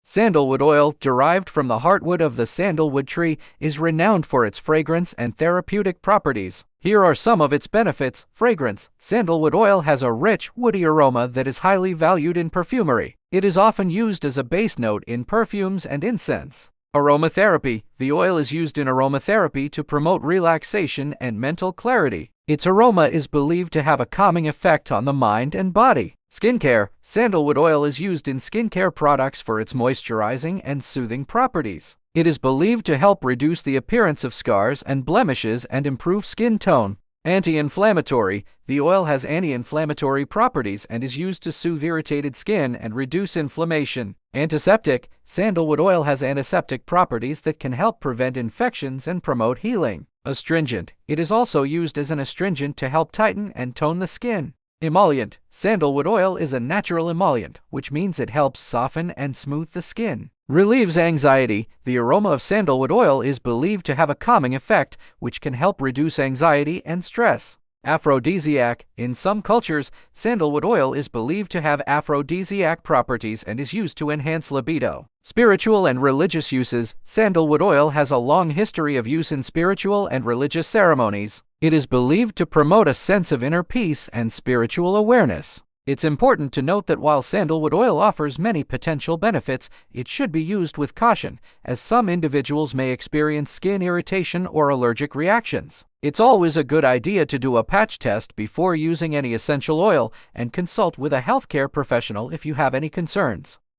Sandalwood oil, derived from the heartwood of the sandalwood tree, is renowned for its fragrance and therapeutic properties. Here are some of its benefits. Fragrance. Sandalwood oil has a rich, woody aroma that is highly valued in perfumery. It is often used as a base note in perfumes and incense. Aromatherapy. The oil is used in aromatherapy to promote relaxation and mental clarity. Its aroma is believed to have a calming effect on the mind and body. Skincare. Sandalwood oil is used in skincare products for its moisturizing and soothing properties. It is believed to help reduce the appearance of scars and blemishes and improve skin tone. Anti-inflammatory. The oil has anti-inflammatory properties and is used to soothe irritated skin and reduce inflammation. Antiseptic. Sandalwood oil has antiseptic properties that can help prevent infections and promote healing. Astringent. It is also used as an astringent to help tighten and tone the skin. Emollient. Sandalwood oil is a natural emollient, which means it helps soften and smooth the skin. Relieves anxiety. The aroma of sandalwood oil is believed to have a calming effect, which can help reduce anxiety and stress. Aphrodisiac. In some cultures, sandalwood oil is believed to have aphrodisiac properties and is used to enhance libido. Spiritual and religious uses. Sandalwood oil has a long history of use in spiritual and religious ceremonies. It is believed to promote a sense of inner peace and spiritual awareness. It's important to note that while sandalwood oil offers many potential benefits, it should be used with caution, as some individuals may experience skin irritation or allergic reactions. It's always a good idea to do a patch test before using any essential oil and consult with a healthcare professional if you have any concerns.